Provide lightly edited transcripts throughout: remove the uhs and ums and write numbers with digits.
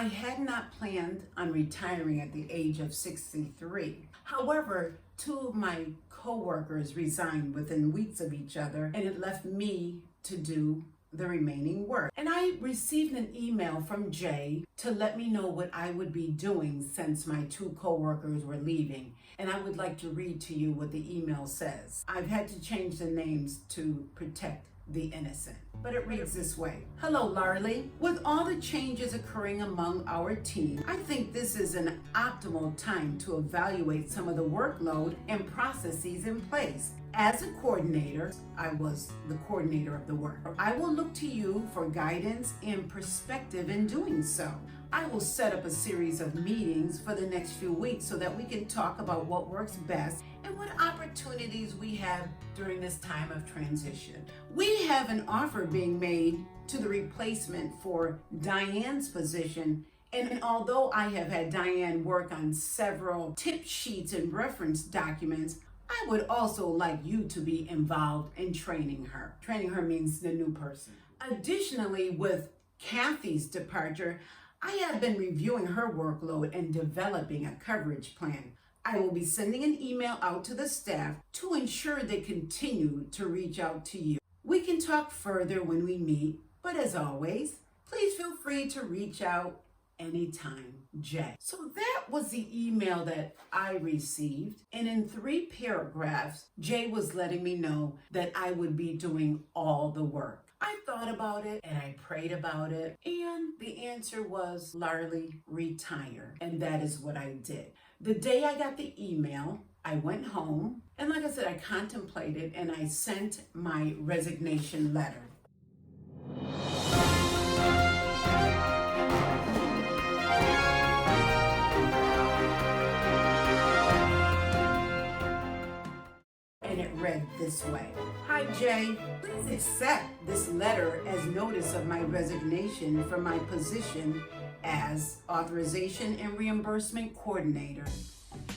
I had not planned on retiring at the age of 63. However, two of my co-workers resigned within weeks of each other, and it left me to do the remaining work. And I received an email from Jay to let me know what I would be doing since my two co-workers were leaving. And I would like to read to you what the email says. I've had to change the names to protect the innocent, but it reads this way. Hello, Larly. With all the changes occurring among our team, I think this is an optimal time to evaluate some of the workload and processes in place. As a coordinator, I was the coordinator of the work. I will look to you for guidance and perspective in doing so. I will set up a series of meetings for the next few weeks so that we can talk about what works best and what opportunities we have during this time of transition. We have an offer being made to the replacement for Diane's position, and although I have had Diane work on several tip sheets and reference documents, I would also like you to be involved in training her. Training her means the new person. Additionally, with Kathy's departure, I have been reviewing her workload and developing a coverage plan. I will be sending an email out to the staff to ensure they continue to reach out to you. We can talk further when we meet, but as always, please feel free to reach out anytime, Jay. So that was the email that I received. And in 3 paragraphs, Jay was letting me know that I would be doing all the work. I thought about it and I prayed about it, and the answer was, Larly, retire. And that is what I did. The day I got the email, I went home, and like I said, I contemplated and I sent my resignation letter. And it read this way. Hi, Jay. Please accept this letter as notice of my resignation from my position as Authorization and Reimbursement Coordinator.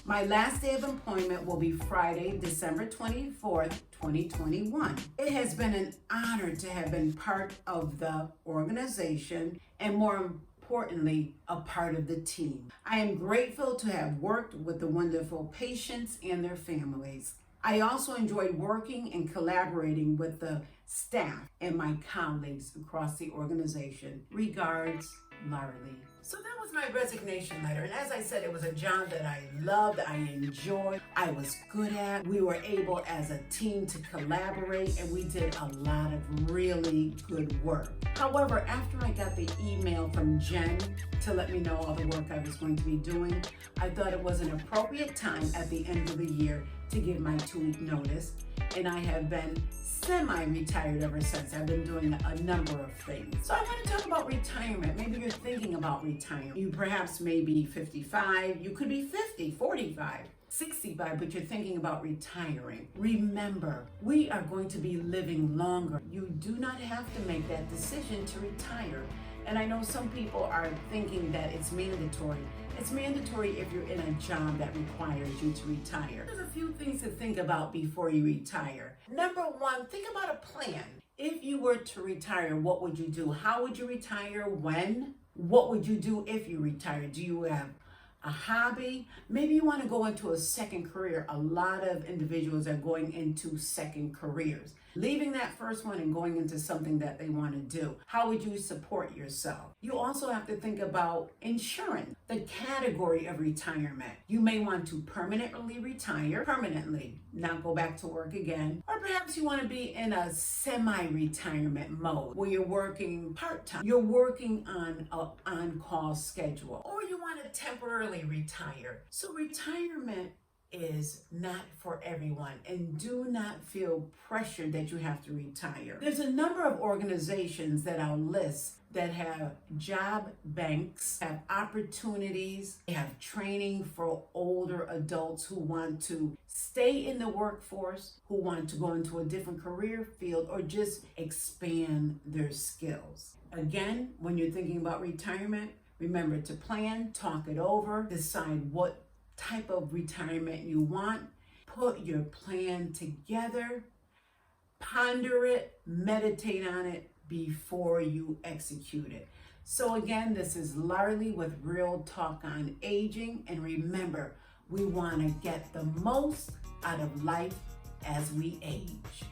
My last day of employment will be Friday, December 24th, 2021. It has been an honor to have been part of the organization and, more importantly, a part of the team. I am grateful to have worked with the wonderful patients and their families. I also enjoyed working and collaborating with the staff and my colleagues across the organization. Regards, Larly. So that was my resignation letter. And as I said, it was a job that I loved, I enjoyed, I was good at. We were able as a team to collaborate, and we did a lot of really good work. However, after I got the email from Jen to let me know all the work I was going to be doing, I thought it was an appropriate time at the end of the year to give my 2-week notice. And I have been semi-retired ever since. I've been doing a number of things. So I want to talk about retirement. Maybe you're thinking about retiring. You perhaps may be 55, you could be 50, 45, 65, but you're thinking about retiring. Remember, we are going to be living longer. You do not have to make that decision to retire. And I know some people are thinking that it's mandatory. It's mandatory if you're in a job that requires you to retire. There's a few things to think about before you retire. Number one, think about a plan. If you were to retire, what would you do? How would you retire? When? What would you do if you retire? Do you have a hobby? Maybe you want to go into a second career. A lot of individuals are going into second careers, leaving that first one and going into something that they want to do. How would you support yourself? You also have to think about insurance, the category of retirement. You may want to permanently retire, not go back to work again. Or perhaps you want to be in a semi-retirement mode where you're working part-time. You're working on an on-call schedule. Or you want to temporarily retire. So retirement is not for everyone, and do not feel pressured that you have to retire. There's a number of organizations that I'll list that have job banks, have opportunities, they have training for older adults who want to stay in the workforce, who want to go into a different career field, or just expand their skills. Again, when you're thinking about retirement, remember to plan, talk it over, decide what type of retirement you want, put your plan together, ponder it, meditate on it before you execute it. So again, this is Larly with Real Talk on Aging. And remember, we want to get the most out of life as we age.